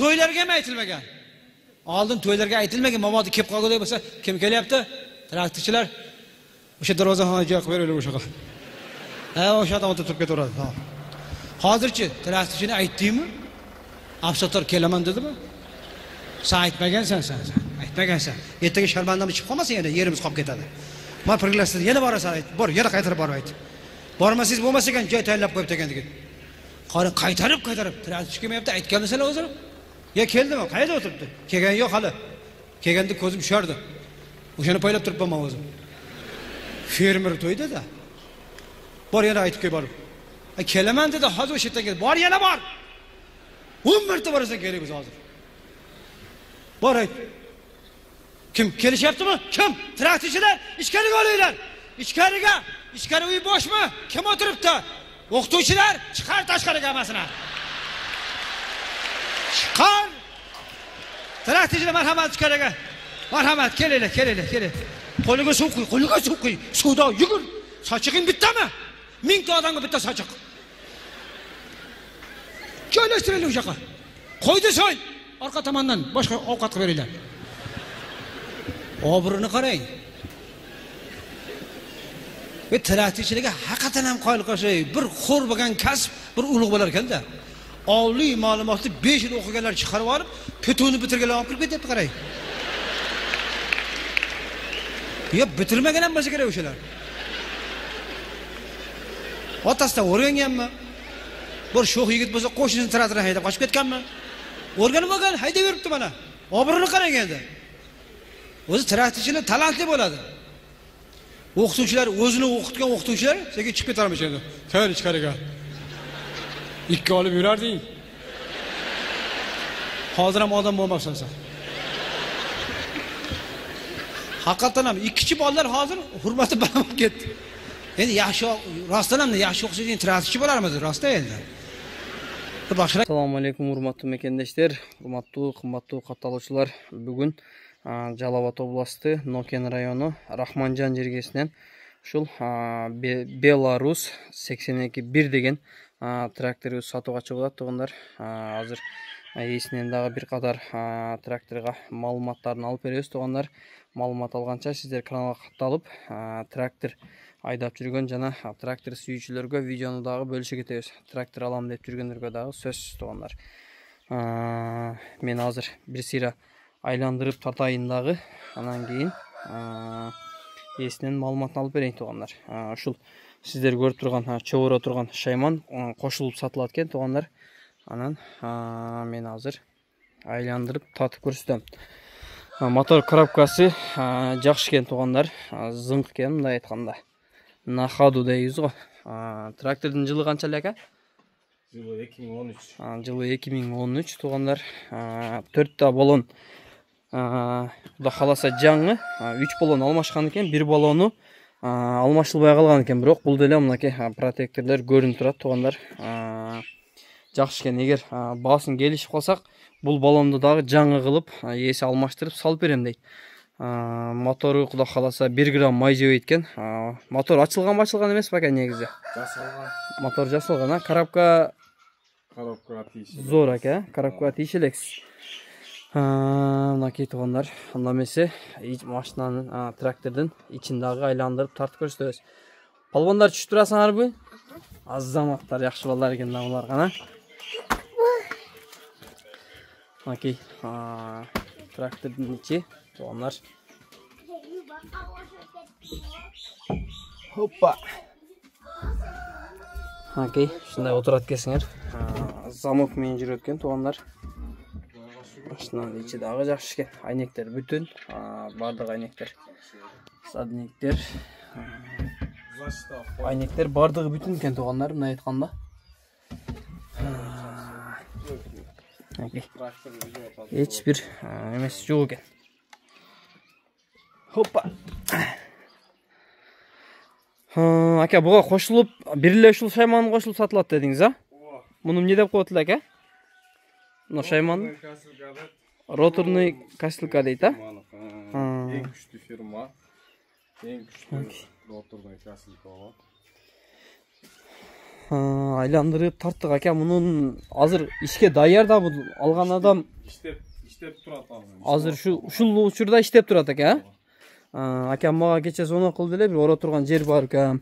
to'ylarga ham aytilmagan. Oldin to'ylarga aytilmagan, mamoda kelib qolganda bo'lsa, kim kelyapti? Traktorchilar o'sha darvozaxonaga joy qilib beraylik o'sha. O'sha odam o'tirib ketaveradi. Hozirchi traktorchini aytdingmi? Afsatlar kelaman dedimi? Sen aytmagansan sen. Aytmagansan. Ertaga sharmandamiz chiqib qolmasa yana yerimiz qolib ketadi. Men priglashtirdim, yana borasan ayt. Bor, yana qaytarib borib ayt. Bormasangiz bo'lmasa ekan, joy tayinlab qo'yibdi ekan degan. Qani qaytarib, traktorchi kelmayapti, aytganmisizlar o'zim. Ya keldimi? Qayerda o'tiribdi? Kelgan yo'q hali. Kelganda ko'zim tushardi. O'shani poylab turibman o'zim. Fermer to'yda-da. Bor yana aytib qo'y borib. Kelaman dedi, hozir o'sha yerga. Bor yana bor. 10 marta borasan kerak biz hozir. Bor ayt. Kim kelishyaptimi? Kim? Traktorchilar, ichkariga olinglar. Ichkariga. Ichkari uy boshmi? Kim o'tiribdi? O'qituvchilar, chiqar tashqariga hammasini. Chiqar. Traktorchilar marhamat ichkariga. Marhamat, kelinglar. Qo'liga suv qo'y. Suvda yugur. Sochiqing bittami? 1000 ta odamga bitta sochiq. Joylashtiringlar o'sha yoqqa. Qo'ydi so'y. Orqa tomondan boshqa ovqat qilib beringlar. Obrini qarang. Ve traktorchilarga haqiqatan ham qoyil qolshay, bir xo'r bo'lgan kasb, bir ulug' bo'lar ekanda. Oliy ma'lumotni 5 yil o'qiganlar chiqarib olib, petuni bitirganlar olib kirib ketyapti, qarang. Ya bitirmagan ham bo'lsa kerak o'shalar. Otasidan o'rganganmi? Bir sho'x yigit bo'lsa, qo'shnini traktordan haydab qochib ketganmi? O'rganib olgan, haydab yuribdi mana. Obrini qarang endi. O'zi traktorchilar talantli bo'ladi. O'qituvchilar o'zini o'qitgan o'qituvchilar sekin chiqib ketarmish endi. Kir ichkariga. 2 olib yurarding. Hozir ham odam bo'lmabsan sen. Haqiqatan ham ikkichi bolalar hozir hurmati baland ketdi. Endi yaxshi, rostdan ham yaxshi o'qishgan traktorchi bo'larmiz, rostda endi. Assalomu alaykum, hurmatli mekendoshlar, hurmatli qimmatli qatorlovchilar. Bugun Жалалабад областы, Noken rayoni, Rahmanjan jergesinden şul Belarus 82-1 деген traktorı satığa çıkılat tuğunlar. Hazır esinen dağı bir kadar traktorga malumatlarını alıp veriyoruz tuğunlar. Malumat algança sizler kanala katılıp traktor aydap жүрген жана трактор сүйүүчүлөргө видеону дагы бөлүшүп кетебиз. Трактор алам деп жүргөндөргө дагы сөз тугандар. Мен азыр бир сыйра айландырып татайын дагы, анан кийин эсинен маалыматын алып берейин тугандар. Ушул сиздер көрүп турган чобура турган шайман кошулуп сатылат экен тугандар. Анан мен азыр айландырып татып көрсөтөм. Мотор коробкасы жакшы экен тугандар, зыңк экен мындай айтканда. На ходу дейбиз го. Трактордун жылы канча эле ака? Жылы 2013. Жылы 2013 тугандар. 4 та баллон Кудай кааласа жаңы 3 баллон алмашкан экен, 1 баллону алмашылбай калган экен. Бирок бул деле мынакей протекторлор көрүнүп турат тугандар. Жакшы экен. Эгер баасын келишип калсак, бул баллонду дагы жаңы кылып, эси алмаштырып салып берем дейт. Мотору Кудай кааласа 1 грамм май жебейт экен. Мотор ачылганбы, ачылган эмес бака негизи? Жасалган. Мотор жасалган, коробка тиешелик. Зор ака, коробка тиешелик. Мынакей тугандар, анда эмесе машинанын трактордун ичин дагы айландырып тартып көрсөтөбүз. Палбандар түшүп турасыңарбы? Азаматтар жакшы балдар экен булар гана. Мынакей трактордун ичи тугандар. Хоппа. Окей, ушундай отурат экенсиңер. Замок менен жүрөт экен тугандар. Машинанын ичи дагы жакшы экен. Айнектер бүтүн, бардык айнектер. Садниктер. Айнектер бардыгы бүтүн экен тугандар, мына айтканда. Эч бир эмес жок экен. Хоппа. Ака, буга кошулуп, бир эле ушул шайман кошулуп сатылат дедиңиз, а? Муну эмне деп коет эле, ака? Мына шайман роторный касилка дейт, а? Эң күчтүү фирма. Эң күчтүү роторный касилка болот. Айландырып тарттык ака. Мунун азыр ишке даяр да, бул алган адам иштеп турат ал. азыр ушул учурда иштеп турат ака. Акам мага кече звонок кылды эле, бир ора турган жер бар экен.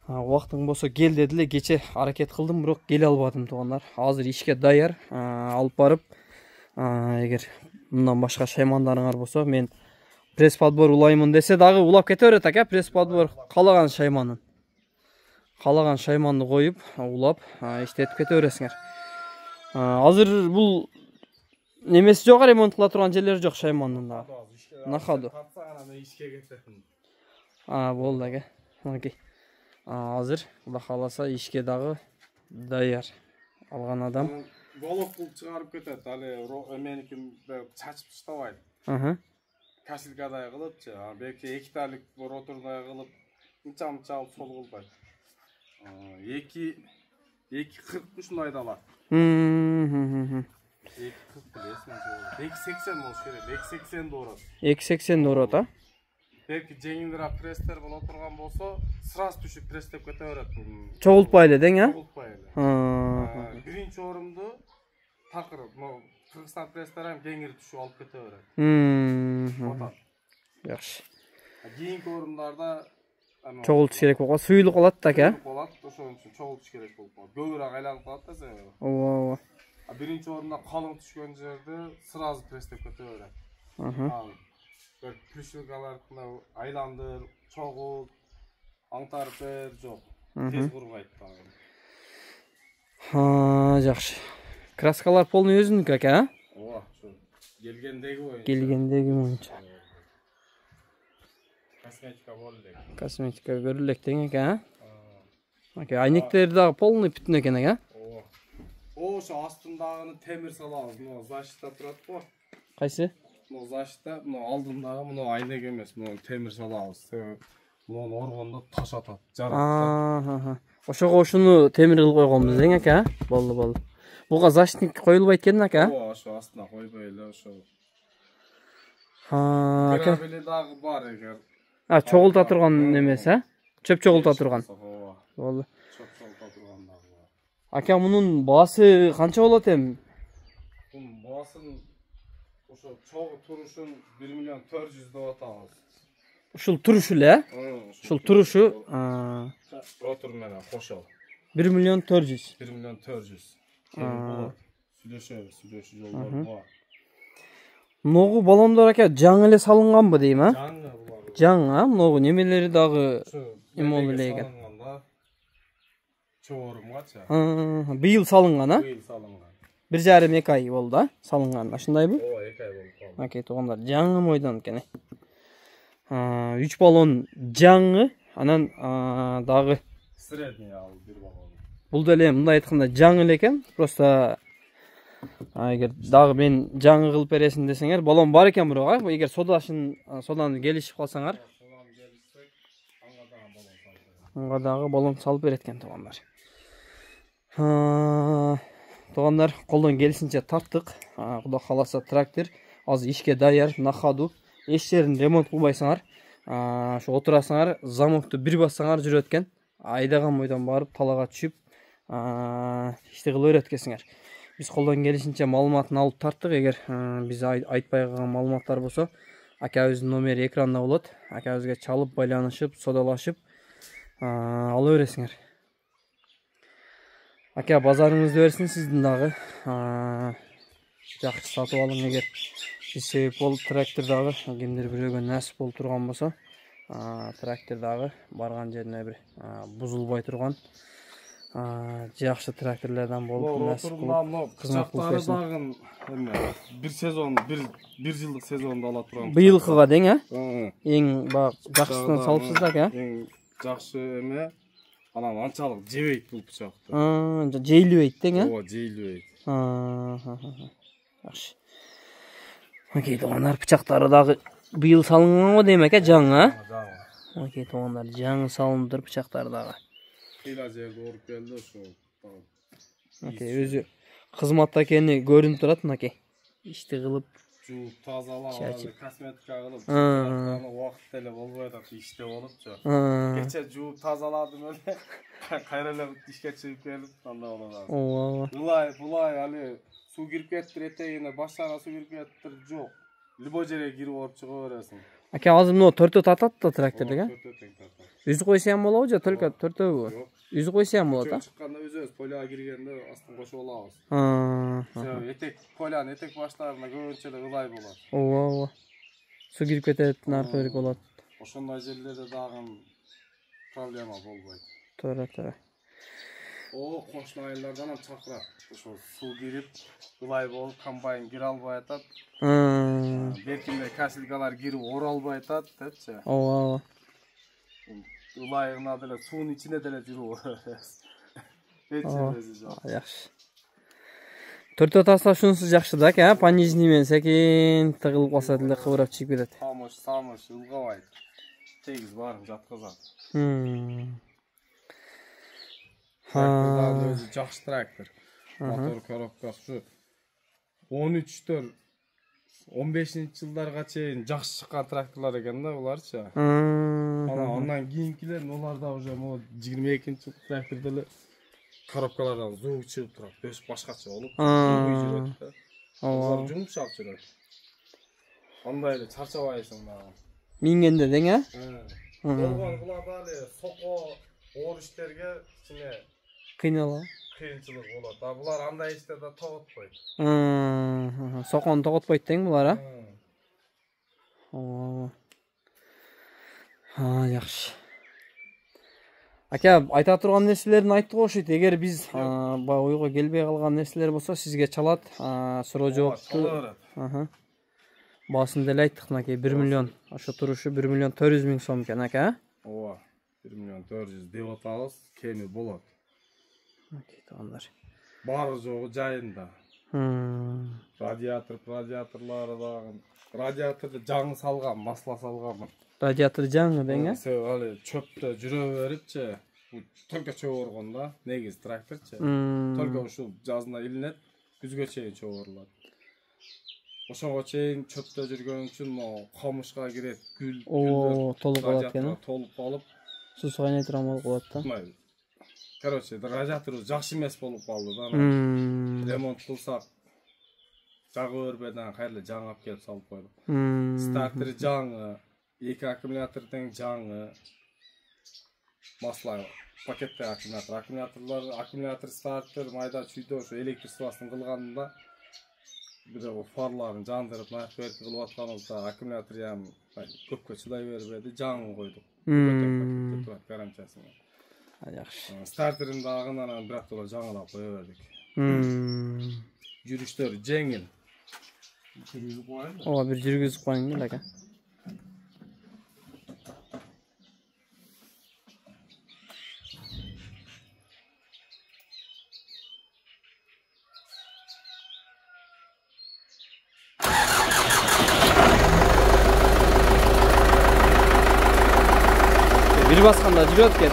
Убактың болсо кел деди эле, кече аракет кылдым, бирок келе албадым туугандар. Азыр ишке даяр, алып барып, эгер мындан башка шаймандарыңар болсо, мен пресс подбор улаймын десе дагы улап кете берет ака. Пресс подбор каалаган шайманды коюп, улап, иштетип кете бересиңер. Азыр бул немеси жок, ремонт кыла турган жерлери жок шаймандын дагы. Нахаду. Болду ака. Окей. Азыр Кудай кааласа ишке дагы даяр. Алган адам Голок кылып чыгарып кетет. Али эменикимде чачып таштабайт. Касилгадай кылыпчы. Белки 2 тайлык ротурдай кылып, мынча алып сол кылбайт. 2.40 ушундай да алат. 2.40 2.80 болуш керек. 2.80 дорот. 2.80 дорот, а? Belki жеңилирээк пресстер боло турган болсо, сразу түшүп пресстеп кете берет. Чогултпай эле дең, а? Чогултпай эле. Биринчи орунду такыр, Кыргызстан пресстери ham кеңири түшүп алып кете берет. Жакшы. Кийинки орундарда чогултуш керек болуп калат, суюлук калат да, ака. Болот, ошон үчүн чогултуш керек болуп калат. Көбүрөөк айланып калат да себеби. Ооба. Биринчи орунда калың түшкөн жерде сразу пресстеп кете берет. Плюшилгаларды айландыр, чогулт, аңтарып бер, жок. Тез курбайт дагы. Жакшы. Краскалар полный өзүнүкү ака, а? Ооба, ошо келгендеги боюнча. Косметика болу элек. Косметика көрүлү элек дең ака, а? Ака, айнектери дагы полный бүтүн экен ака. Ооба. Ошо астындагыны темир салабыз, мына защита турат го. Кайсы? Мына защита, мына алдындагы мына айнек эмес, мына темир салабыз. Муну оргондо таш атат, жарат. Ошого ушуну темир кылып койгонбуз дең ака. Болду. Буга защитник коюлбайт экен ака. Ооба, ошо астына койбой эле ошо. Ака. Беле дагы бар эгер. Чогулта турган эмес, а? Чөп чогулта турган. Ооба. Болду. Чөп чогулта турган дагы бар. Ака, мунун баасы канча болот эми? Бунун баасын ошо чогуу турушун 1 миллион 400 деп атабыз. Ушул турушу эле, ушул турушу ротор менен кошо. 1 миллион 400. 1 миллион 400. Сүйлөшүү жолдору бар. Могу баллондор ака жаңы эле салынганбы дейм, а? Жаңы булар. Жаңы, могу немелери дагы эмол эле экен. Чоорумгача. Быйыл салынган, а? Быйыл салынган. 1,5-2 ай болду, а? Салынган. Ошондойбу? Ооба, 2 ай болуп калды. Окей, туугандар, жаңы мойдон экен. 3 баллон жаңы, анан дагы средний ал 1 баллон. Бул деле мындай айтканда жаңы эле экен. Просто эгер дагы мен жаңы кылып бересин десеңер, баллон бар экен бирок, эгер соданы келишип калсаңар, ага дагы баллон салып берет экен туугандар. Туугандар, колдон келишинче тарттык. Кудай кааласа трактор азыр ишке даяр, на ходу. Эч жерин ремонт кылбайсыңар, ошо отурасыңар, замокту бир бассаңар жүрөт экен. Айдаган бойдон барып талага түшүп, ишти кыла берет экенсиңер. Биз колдон келишинче маалыматын алып тарттык. Эгер биз айтпай калган маалыматтар болсо, акабыздын номери экранда болот. Акабызга чалып байланышып, содалашып ала бересиңер. Ака, базарыңызды берсин сиздин дагы. Жакшы сатып алың эгер. Биз себеп болуп трактор дагы кимдир бирөөгө насип болуп турган болсо, трактор дагы барган жерине бир бузулбай турган жакшы тракторлордон болуп насип кылып кызмат кылып берсин. Бир сезон, бир жылдык сезонду ала турган. Быйылкыга дең, а? Эң жакшысын салыпсыз да, а? Эң жакшы эме анан анчалык жебейт бул бычакты. Жейлбейт дең, а? Ооба, жейлбейт. Жакшы. Окей, туугандар, бычактары дагы быйыл салынган го дейм ака, жаңы, а? Жаңы. Окей, туугандар, жаңы салынып бычактары дагы. Кыйла жерде ооруп келди ошо. Окей, өзү кызматта экени көрүнүп турат, мынакей. Ишти кылып жууп тазалап Чачып. косметика кылып аны убакыт деле болбой атат иште болупчу. Кече жууп тазаладым эле кайра эле ишке чыгып келип анда болот. Ооба. Булай али суу кирип кетти этегине баштарына суу кирип кетти жок. Любой жерге кирип оруп чыга бересиң. Ака азыр мына төртөө татат да трактордук, а? Төртөө тең тартат. Үзү койсо ham болобу же только төртөөбү? Жок. Үзү койсо ham болот, а? Чыкканда өзүбүз поляга киргенде астын кошуп алабыз. Этек полянын этек баштарына көбүнчө эле ылай болот. Ооба. Суу кирип кетет, наркы болот. Ошондой жерлерде дагы проблема болбойт. Туура. Кошуна айылдардан ham чакырат. Ошо суу кирип, ылай болуп, комбайн кире албай атат. Беркинде касилкалар кирип оралбай атат, депчи. Ооба. Ылайына деле суунун ичине деле жүрүп беребиз. Жакшы. Төртөө таса ушунусу жакшы да, а? Понижный менен секин тыгылып калса деле кыбырап чыгып кетет. Самыш ылгабайт. Тегиз барын жаткызат. Трактордун өзү жакшы трактор. Мотор коробкасы 13-төр 15-жылдарга чейин жакшы чыккан тракторлор экен да буларчы. Андан кийинкилер улар да уже 22-жылкы трактордо эле коробкалардан звук чыгып турат. Беш башкача болуп, жүрөт да. Алар жумшак жүрөт. Андай эле чарчабайсың дагы. Мингенде дең, а? Болгон буларда эле соко оор иштерге кичине кыйынчылык болот. Булар андай иште да тоготпойт. Сокону тоготпойт дең булар, а? Жакшы. Ака, айта турган нерселерин айттык окшойт. Эгер биз баягы ойго келбей калган нерселер болсо, сизге чалат. Суроо жоопту. Баасын деле айттык, мынакей 1 миллион. Ошо турушу 1 миллион 400 миң сом экен, ака. Ооба, 1 миллион 400 деп атабыз, кеми болот. Окей, туугандар. Баары жогу жайында. Радиаторлары дагы. Радиаторду жаңы салган, масла салган. Радиатор жаңы дең, а? Али чөптө жүрө берипчи, только чөгөргөн да, негиз тракторчу. Только ушул жазында илинет, күзгө чейин чөгөрүлөт. Ошого чейин чөптө жүргөн үчүн комушка кирет, гүл, толуп калат экен. Толуп калып, суу кайнай турган болуп калат да. Короче, радиаторубуз жакшы эмес болуп калды да. Ремонт кылсак жагы өрбөдөн кайра жаңы алып келип салып койдук. Стартер жаңы, 2 аккумулятор тең жаңы. Масла пакетте аккумулятор стартер майда чүйдө ошо электр связкын кылганда бир фарларын жандырып, нафер кылып атканыбызда аккумулятор ям көпкө чыдай бербеди, жаңы койдук. Гарантиясына. Жакшы. Стартерин дагы анан бирок тола жаңылап кое бердик. Жүрүштөр жеңил. Ооба, бир жүргүзүп коюң эле, ака. Бир басканда жүрөт экен.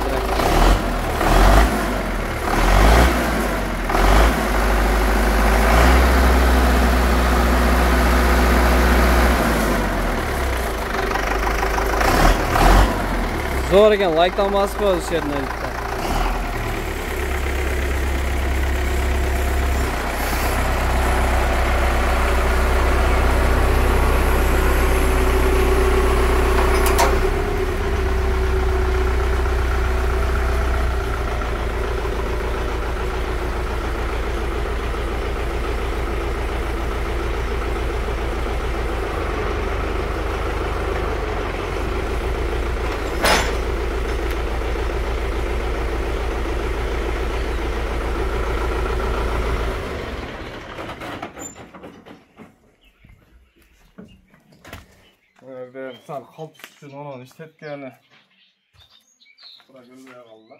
Zor ekan, like'dan basıp qo'yasiz shu yerni. Sal kalpüs üçün onun işletkeni bura görmeye kaldı.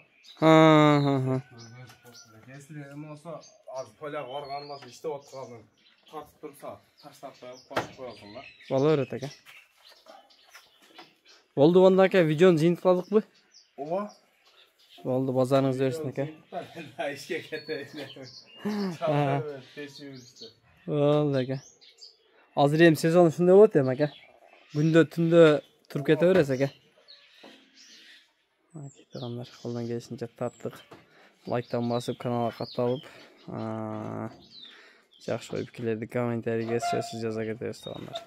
Kesin olsa az polyak varganda işte oturalım. Tartıp dursa taşlap koyup koşup koyasınlar. Bala öğret aka. Oldu banda aka, videonu jintladık mı? Ova. Oldu, bazarınız versin aka. İşke keteyim. Çalıyor, teşekkür işte. Oldu aka. Azыр эми сезон ушундай болот эми ака. Күндө түндө туруп кете бересиз ака. Айтқандар қолдан келишинче тарттык. Лайктан басып, каналга катталып, жакшы ой пикирлерди комментарийге сөзсүз жаза кетебиз туугандар.